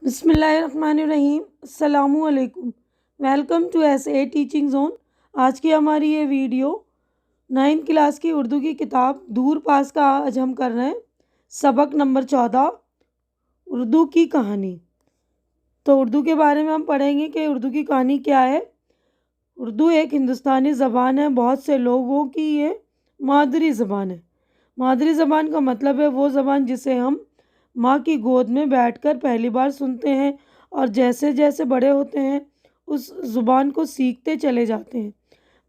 بسم اللہ الرحمن الرحیم۔ السلام علیکم۔ Welcome to S A teaching zone. آج کی ہماری یہ ویڈیو 9 کلاس کی اردو کی کتاب دور پاس کا آج ہم کر رہے ہیں سبق نمبر 14 اردو کی کہانی۔ تو اردو کے بارے میں ہم پڑھیں گے کہ اردو کی کہانی کیا ہے۔ اردو ایک ہندوستانی زبان ہے، بہت سے لوگوں کی یہ مادری زبان ہے۔ مادری زبان کا مطلب ہے وہ زبان جسے ہم ماں کی گود میں بیٹھ کر پہلی بار سنتے ہیں اور جیسے جیسے بڑے ہوتے ہیں اس زبان کو سیکھتے چلے جاتے ہیں۔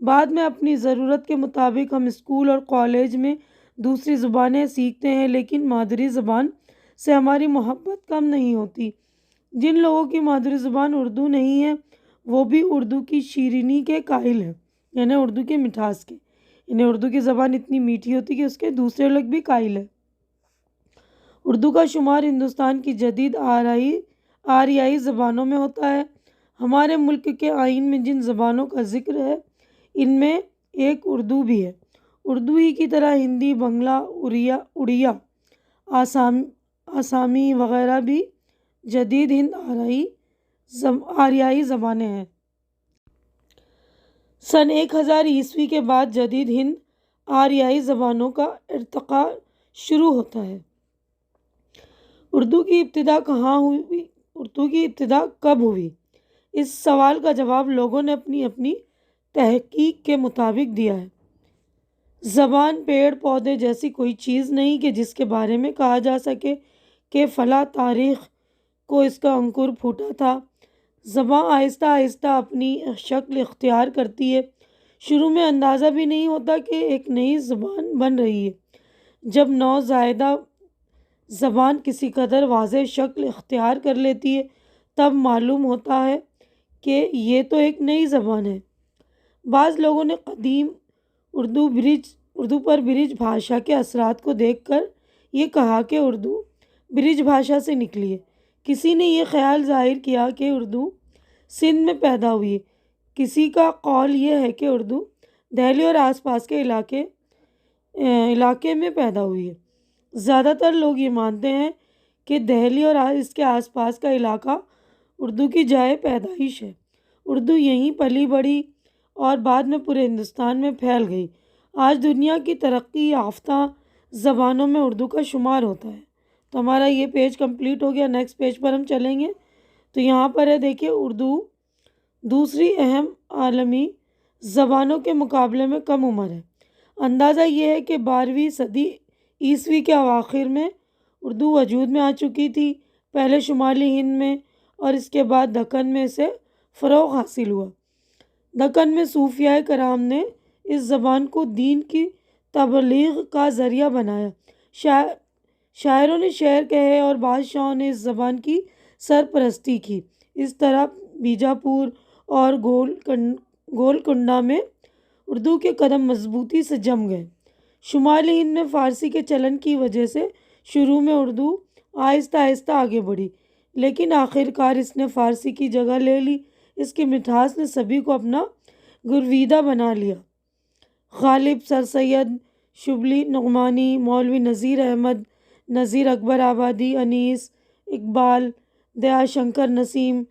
بعد میں اپنی ضرورت کے مطابق ہم اسکول اور کالج میں دوسری زبانیں سیکھتے ہیں، لیکن مادری زبان سے ہماری محبت کم نہیں ہوتی۔ جن لوگوں کی مادری زبان اردو نہیں ہے وہ بھی اردو کی شیرینی کے قائل ہیں، یعنی اردو کی مٹھاس کے، یعنی اردو کی زبان اتنی میٹھی ہوتی کہ اس کے دوسرے لوگ بھی قائل ہیں۔ اردو کا شمار ہندوستان کی جدید آریائی زبانوں میں ہوتا ہے۔ ہمارے ملک کے آئین میں جن زبانوں کا ذکر ہے ان میں ایک اردو بھی ہے۔ اردو ہی کی طرح ہندی، بنگلہ، اڑیا، آسامی وغیرہ بھی جدید ہند آریائی زبانیں ہیں۔ سن 1000 عیسوی کے بعد جدید ہند آریائی زبانوں کا ارتقاء شروع ہوتا ہے۔ اردو کی ابتدا کہاں ہوئی؟ اردو کی ابتدا کب ہوئی؟ اس سوال کا جواب لوگوں نے اپنی اپنی تحقیق کے مطابق دیا ہے۔ زبان پیڑ پودے جیسی کوئی چیز نہیں کہ جس کے بارے میں کہا جا سکے کہ فلاں تاریخ کو اس کا انکر پھوٹا تھا۔ زبان آہستہ آہستہ اپنی شکل اختیار کرتی ہے۔ شروع میں اندازہ بھی نہیں ہوتا کہ ایک نئی زبان بن رہی ہے۔ جب نوزائیدہ زبان کسی قدر واضح شکل اختیار کر لیتی ہے تب معلوم ہوتا ہے کہ یہ تو ایک نئی زبان ہے۔ بعض لوگوں نے قدیم اردو پر برج بھاشا کے اثرات کو دیکھ کر یہ کہا کہ اردو برج بھاشا سے نکلی ہے۔ کسی نے یہ خیال ظاہر کیا کہ اردو سندھ میں پیدا ہوئی ہے۔ کسی کا قول یہ ہے کہ اردو دہلی اور آس پاس کے علاقے میں پیدا ہوئی ہے۔ زیادہ تر لوگ یہ مانتے ہیں کہ دہلی اور اس کے آس پاس کا علاقہ اردو کی جائے پیدائش ہے۔ اردو یہیں پلی بڑھی اور بعد میں پورے ہندوستان میں پھیل گئی۔ آج دنیا کی ترقی یافتہ زبانوں میں اردو کا شمار ہوتا ہے۔ تو ہمارا یہ پیج کمپلیٹ ہو گیا۔ نیکسٹ پیج پر ہم چلیں گے تو یہاں پر ہے، دیکھیے، اردو دوسری اہم عالمی زبانوں کے مقابلے میں کم عمر ہے۔ اندازہ یہ ہے کہ 12ویں صدی عیسوی کے اواخر میں اردو وجود میں آ چکی تھی، پہلے شمالی ہند میں اور اس کے بعد دکن میں اسے فروغ حاصل ہوا۔ دکن میں صوفیاء کرام نے اس زبان کو دین کی تبلیغ کا ذریعہ بنایا۔ شاعروں نے شعر کہے اور بادشاہوں نے اس زبان کی سرپرستی کی۔ اس طرح بیجاپور اور گولکنڈہ میں اردو کے قدم مضبوطی سے جم گئے۔ شمالی ہند میں فارسی کے چلن کی وجہ سے شروع میں اردو آہستہ آہستہ آگے بڑھی، لیکن آخر کار اس نے فارسی کی جگہ لے لی۔ اس کی مٹھاس نے سبھی کو اپنا گرویدہ بنا لیا۔ غالب، سر سید شبلی نعمانی، مولوی نذیر احمد، نذیر اکبر آبادی، انیس اقبال، دیا شنکر نسیم،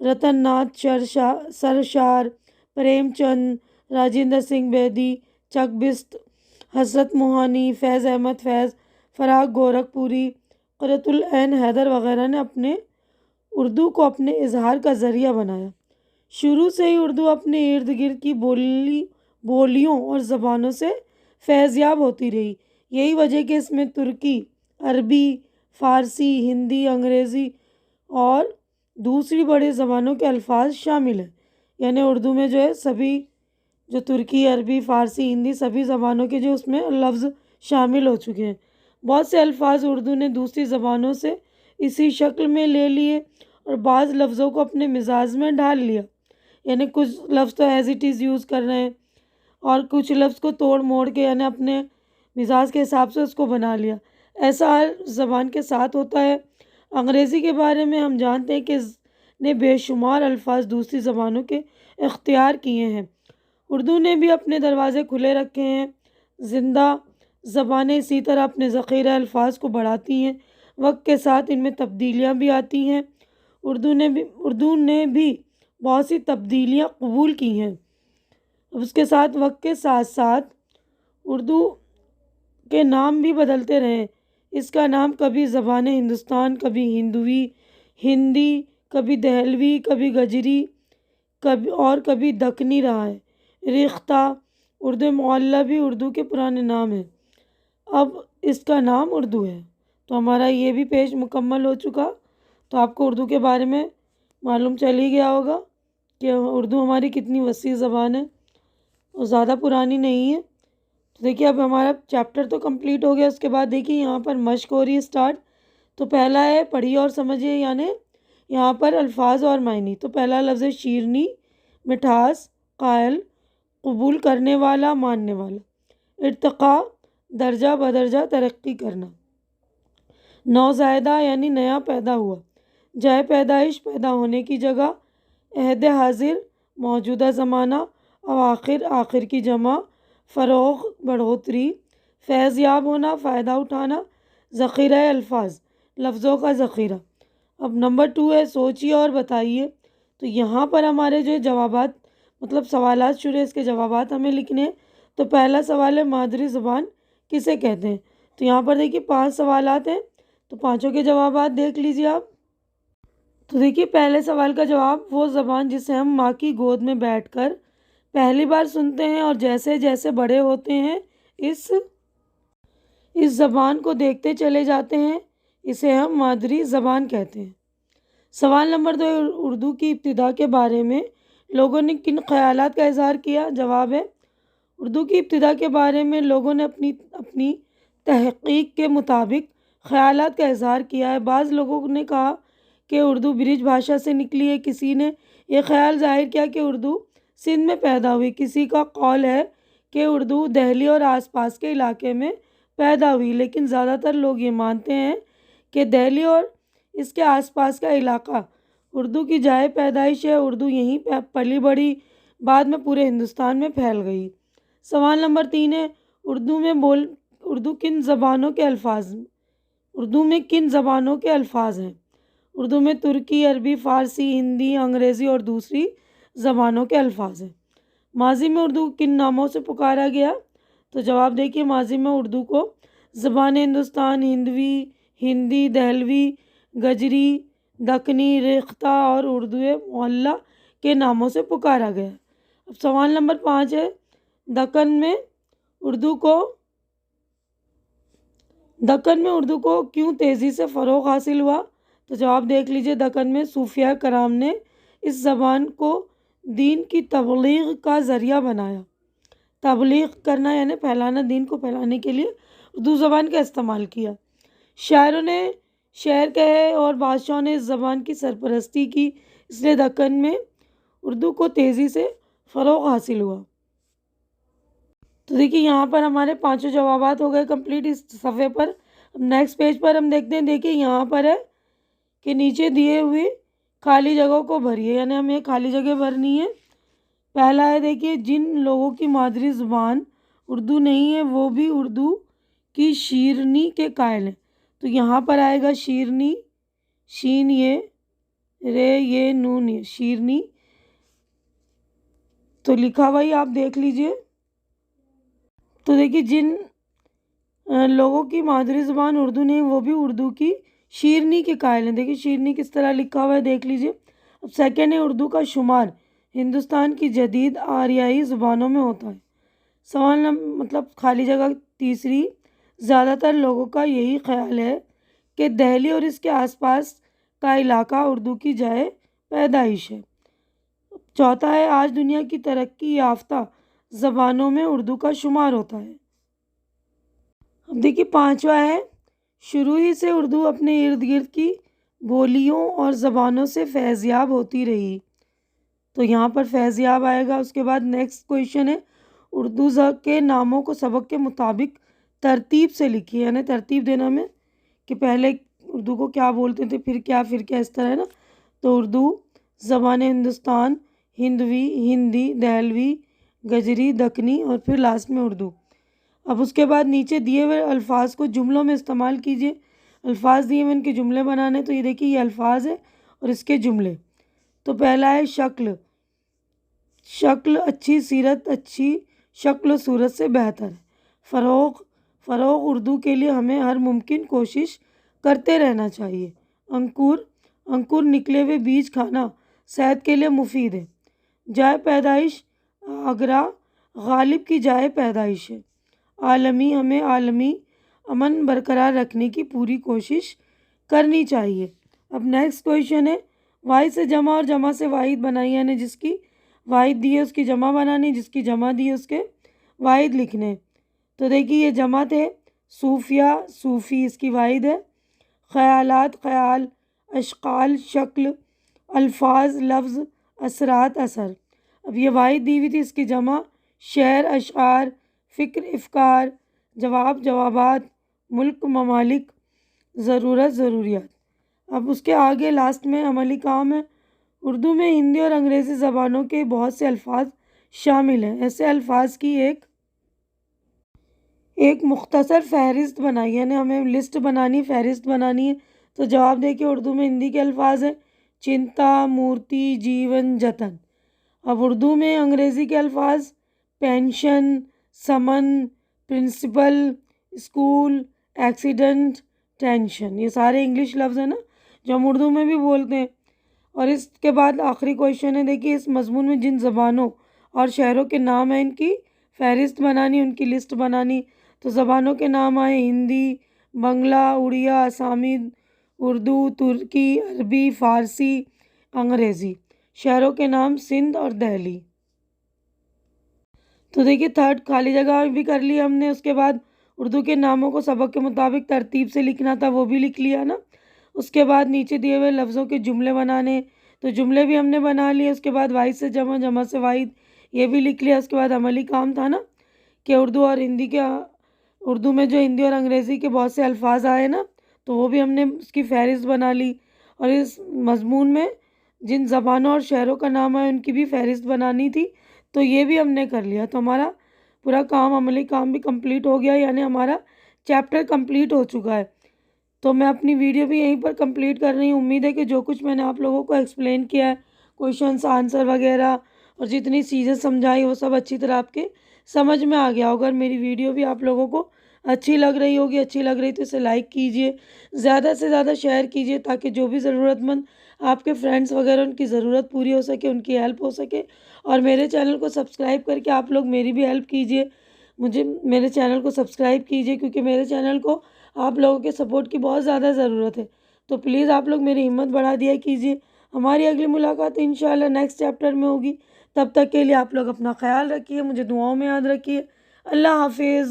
رتن ناتھ سرشار، پریم چند، راجندر سنگھ بیدی، چک بست، حسرت موہانی، فیض احمد فیض، فراق گورکھپوری، قرۃ العین حیدر وغیرہ نے اپنے اردو کو اپنے اظہار کا ذریعہ بنایا۔ شروع سے ہی اردو اپنے ارد گرد کی بولیوں اور زبانوں سے فیض یاب ہوتی رہی۔ یہی وجہ کہ اس میں ترکی، عربی، فارسی، ہندی، انگریزی اور دوسری بڑی زبانوں کے الفاظ شامل ہیں۔ یعنی اردو میں جو ہے سبھی جو ترکی، عربی، فارسی، ہندی سبھی زبانوں کے جو اس میں لفظ شامل ہو چکے ہیں۔ بہت سے الفاظ اردو نے دوسری زبانوں سے اسی شکل میں لے لیے اور بعض لفظوں کو اپنے مزاج میں ڈھال لیا۔ یعنی کچھ لفظ تو ایز اٹ از یوز کر رہے ہیں اور کچھ لفظ کو توڑ موڑ کے یعنی اپنے مزاج کے حساب سے اس کو بنا لیا۔ ایسا ہر زبان کے ساتھ ہوتا ہے۔ انگریزی کے بارے میں ہم جانتے ہیں کہ نے بے شمار الفاظ دوسری زبانوں کے اختیار کیے ہیں۔ اردو نے بھی اپنے دروازے کھلے رکھے ہیں۔ زندہ زبانیں اسی طرح اپنے ذخیرہ الفاظ کو بڑھاتی ہیں۔ وقت کے ساتھ ان میں تبدیلیاں بھی آتی ہیں۔ اردو نے بھی بہت سی تبدیلیاں قبول کی ہیں۔ اب اس کے ساتھ وقت کے ساتھ ساتھ اردو کے نام بھی بدلتے رہے۔ اس کا نام کبھی زبان ہندوستان، کبھی ہندی، کبھی دہلوی، کبھی گجری، کبھی دکنی رہا ہے۔ ریختہ اردو معلیٰ بھی اردو کے پرانے نام ہیں، اب اس کا نام اردو ہے۔ تو ہمارا یہ بھی پیج مکمل ہو چکا۔ تو آپ کو اردو کے بارے میں معلوم چل ہی گیا ہوگا کہ اردو ہماری کتنی وسیع زبان ہے اور زیادہ پرانی نہیں ہے۔ تو دیکھیے اب ہمارا چیپٹر تو کمپلیٹ ہو گیا۔ اس کے بعد دیکھیے یہاں پر مشق ہو رہی ہے اسٹارٹ۔ تو پہلا ہے پڑھیے اور سمجھیے، یعنی یہاں پر الفاظ اور معنی۔ تو پہلا لفظ ہے شیرنی، مٹھاس، قائل، قبول کرنے والا، ماننے والا۔ ارتقاء، درجہ بدرجہ ترقی کرنا۔ نوزائیدہ یعنی نیا پیدا ہوا۔ جائے پیدائش، پیدا ہونے کی جگہ۔ عہد حاضر، موجودہ زمانہ۔ اواخر، آخر کی جمع۔ فروغ، بڑھوتری۔ فیض یاب ہونا، فائدہ اٹھانا۔ ذخیرہ الفاظ، لفظوں کا ذخیرہ۔ اب نمبر 2 ہے سوچیے اور بتائیے۔ تو یہاں پر ہمارے جو جوابات مطلب سوالات شروع ہیں، اس کے جوابات ہمیں لکھنے ہیں۔ تو پہلا سوال ہے مادری زبان کسے کہتے ہیں؟ تو یہاں پر دیکھیے 5 سوالات ہیں، تو پانچوں کے جوابات دیکھ لیجیے آپ۔ تو دیکھیے پہلے سوال کا جواب، وہ زبان جسے ہم ماں کی گود میں بیٹھ کر پہلی بار سنتے ہیں اور جیسے جیسے بڑے ہوتے ہیں اس زبان کو دیکھتے چلے جاتے ہیں، اسے ہم مادری زبان کہتے ہیں۔ سوال نمبر 2، اردو کی ابتدا کے بارے میں لوگوں نے کن خیالات کا اظہار کیا؟ جواب ہے اردو کی ابتدا کے بارے میں لوگوں نے اپنی تحقیق کے مطابق خیالات کا اظہار کیا ہے۔ بعض لوگوں نے کہا کہ اردو برج بھاشا سے نکلی ہے، کسی نے یہ خیال ظاہر کیا کہ اردو سندھ میں پیدا ہوئی، کسی کا قول ہے کہ اردو دہلی اور آس پاس کے علاقے میں پیدا ہوئی، لیکن زیادہ تر لوگ یہ مانتے ہیں کہ دہلی اور اس کے آس پاس کا علاقہ اردو کی جائے پیدائش ہے۔ اردو یہیں پلی بڑھی، بعد میں پورے ہندوستان میں پھیل گئی۔ سوال نمبر 3 ہے اردو کن زبانوں کے الفاظ ہیں؟ اردو میں ترکی، عربی، فارسی، ہندی، انگریزی اور دوسری زبانوں کے الفاظ ہیں۔ ماضی میں اردو کن ناموں سے پکارا گیا؟ تو جواب دیکھیے ماضی میں اردو کو زبان ہندوستان، ہندی، دہلوی، گجری، دکنی، ریختہ اور اردو معلیٰ کے ناموں سے پکارا گیا۔ اب سوال نمبر 5 ہے دکن میں اردو کو کیوں تیزی سے فروغ حاصل ہوا؟ تو جواب دیکھ لیجئے، دکن میں صوفیہ کرام نے اس زبان کو دین کی تبلیغ کا ذریعہ بنایا۔ تبلیغ کرنا یعنی پھیلانا، دین کو پھیلانے کے لیے اردو زبان کا استعمال کیا۔ شاعروں نے شعر کہے اور بادشاہوں نے اس زبان کی سرپرستی کی، اس لیے دکن میں اردو کو تیزی سے فروغ حاصل ہوا۔ تو دیکھیے یہاں پر ہمارے 5 جوابات ہو گئے کمپلیٹ اس صفحے پر۔ اب نیکسٹ پیج پر ہم دیکھتے ہیں، دیکھیے یہاں پر ہے کہ نیچے دیے ہوئے خالی جگہوں کو بھریے، یعنی ہمیں خالی جگہ بھرنی ہے۔ پہلا ہے دیکھیے جن لوگوں کی مادری زبان اردو نہیں ہے وہ بھی اردو کی شیرنی کے قائل ہیں۔ تو یہاں پر آئے گا شیرنی، شین یہ، رے یہ، نون یہ، شیرنی۔ تو لکھا ہوا ہی آپ دیکھ لیجئے۔ تو دیکھیے جن لوگوں کی مادری زبان اردو نہیں وہ بھی اردو کی شیرنی کے قائل ہیں۔ دیکھیے شیرنی کس طرح لکھا ہوا ہے دیکھ لیجئے۔ اب سیکنڈ ہے اردو کا شمار ہندوستان کی جدید آریائی زبانوں میں ہوتا ہے۔ سوال مطلب خالی جگہ تیسری، زیادہ تر لوگوں کا یہی خیال ہے کہ دہلی اور اس کے آس پاس کا علاقہ اردو کی جائے پیدائش ہے۔ چوتھا ہے آج دنیا کی ترقی یافتہ زبانوں میں اردو کا شمار ہوتا ہے۔ اب دیکھیے 5واں ہے شروع ہی سے اردو اپنے ارد گرد کی بولیوں اور زبانوں سے فیضیاب ہوتی رہی۔ تو یہاں پر فیضیاب آئے گا۔ اس کے بعد نیکسٹ کویشچن ہے اردو کے ناموں کو سبق کے مطابق ترتیب سے لکھیے، یعنی ترتیب دینا میں کہ پہلے اردو کو کیا بولتے تھے، پھر کیا اس طرح ہے نا۔ تو اردو، زبان ہندوستان، ہندی، دہلوی، گجری، دکنی اور پھر لاسٹ میں اردو۔ اب اس کے بعد نیچے دیے ہوئے الفاظ کو جملوں میں استعمال کیجیے۔ الفاظ دیے ہوئے ان کے جملے بنانے، تو یہ دیکھیے یہ الفاظ ہے اور اس کے جملے۔ تو پہلا ہے شکل، شکل اچھی سیرت اچھی شکل و صورت سے بہتر ہے۔ فروغ اردو کے لیے ہمیں ہر ممکن کوشش کرتے رہنا چاہیے۔ انکور نکلے ہوئے بیج کھانا صحت کے لیے مفید ہے۔ جائے پیدائش آگرہ غالب کی جائے پیدائش ہے۔ ہمیں عالمی امن برقرار رکھنے کی پوری کوشش کرنی چاہیے۔ اب نیکسٹ کویشچن ہے، واحد سے جمع اور جمع سے واحد بنائی، یعنی جس کی واحد دی ہے اس کی جمع بنانی، جس کی جمع دی ہے اس کے واحد لکھنے۔ تو دیکھیے یہ جمع ہے، صوفیہ صوفی اس کی واحد ہے، خیالات خیال، اشکال شکل، الفاظ لفظ، اثرات اثر۔ اب یہ واحد دی ہوئی تھی، اس کی جمع شعر اشعار، فکر افکار، جواب جوابات، ملک ممالک، ضرورت ضروریات۔ اب اس کے آگے لاسٹ میں عملی کام ہے۔ اردو میں ہندی اور انگریزی زبانوں کے بہت سے الفاظ شامل ہیں، ایسے الفاظ کی ایک مختصر فہرست بنائی، یعنی ہمیں لسٹ بنانی، فہرست بنانی ہے۔ تو جواب دیکھیے، اردو میں ہندی کے الفاظ ہیں چنتا مورتی جیون جتن۔ اب اردو میں انگریزی کے الفاظ پینشن سمن پرنسپل اسکول ایکسیڈنٹ ٹینشن، یہ سارے انگلش لفظ ہیں نا جو ہم اردو میں بھی بولتے ہیں۔ اور اس کے بعد آخری کویشچن ہے، دیکھیے اس مضمون میں جن زبانوں اور شہروں کے نام ہیں ان کی فہرست بنانی، ان کی لسٹ بنانی۔ تو زبانوں کے نام آئے ہندی، بنگلہ، اڑیا، آسامی، اردو، ترکی، عربی، فارسی، انگریزی۔ شہروں کے نام سندھ اور دہلی۔ تو دیکھیے تھرڈ خالی جگہ بھی کر لی ہم نے، اس کے بعد اردو کے ناموں کو سبق کے مطابق ترتیب سے لکھنا تھا، وہ بھی لکھ لیا نا۔ اس کے بعد نیچے دیے ہوئے لفظوں کے جملے بنانے، تو جملے بھی ہم نے بنا لیے۔ اس کے بعد واحد سے جمع، جمع سے واحد، یہ بھی لکھ لیا۔ اس کے بعد عملی کام تھا نا کہ اردو میں جو ہندی اور انگریزی کے بہت سے الفاظ آئے نا، تو وہ بھی ہم نے اس کی فہرست بنا لی۔ اور اس مضمون میں جن زبانوں اور شہروں کا نام آئے ان کی بھی فہرست بنانی تھی، تو یہ بھی ہم نے کر لیا۔ تو ہمارا پورا کام، عملی کام بھی کمپلیٹ ہو گیا، یعنی ہمارا چیپٹر کمپلیٹ ہو چکا ہے۔ تو میں اپنی ویڈیو بھی یہیں پر کمپلیٹ کر رہی ہوں۔ امید ہے کہ جو کچھ میں نے آپ لوگوں کو ایکسپلین کیا ہے، کویشچنس آنسر وغیرہ اور جتنی چیزیں سمجھائی وہ سب اچھی طرح آپ کے سمجھ میں آ گیا ہوگا۔ اور میری ویڈیو بھی آپ لوگوں کو اچھی لگ رہی ہوگی، اچھی لگ رہی تو اسے لائک کیجئے، زیادہ سے زیادہ شیئر کیجئے، تاکہ جو بھی ضرورت مند آپ کے فرینڈس وغیرہ ان کی ضرورت پوری ہو سکے، ان کی ہیلپ ہو سکے۔ اور میرے چینل کو سبسکرائب کر کے آپ لوگ میری بھی ہیلپ کیجئے، میرے چینل کو سبسکرائب کیجئے، کیونکہ میرے چینل کو آپ لوگوں کے سپورٹ کی بہت زیادہ ضرورت ہے۔ تو پلیز آپ لوگ میری ہمت بڑھا دیا کیجئے۔ ہماری اگلی ملاقات انشاءاللہ نیکسٹ چیپٹر میں ہوگی۔ تب تک کے لیے آپ لوگ اپنا خیال رکھیے، مجھے دعاؤں میں یاد رکھیے۔ اللہ حافظ۔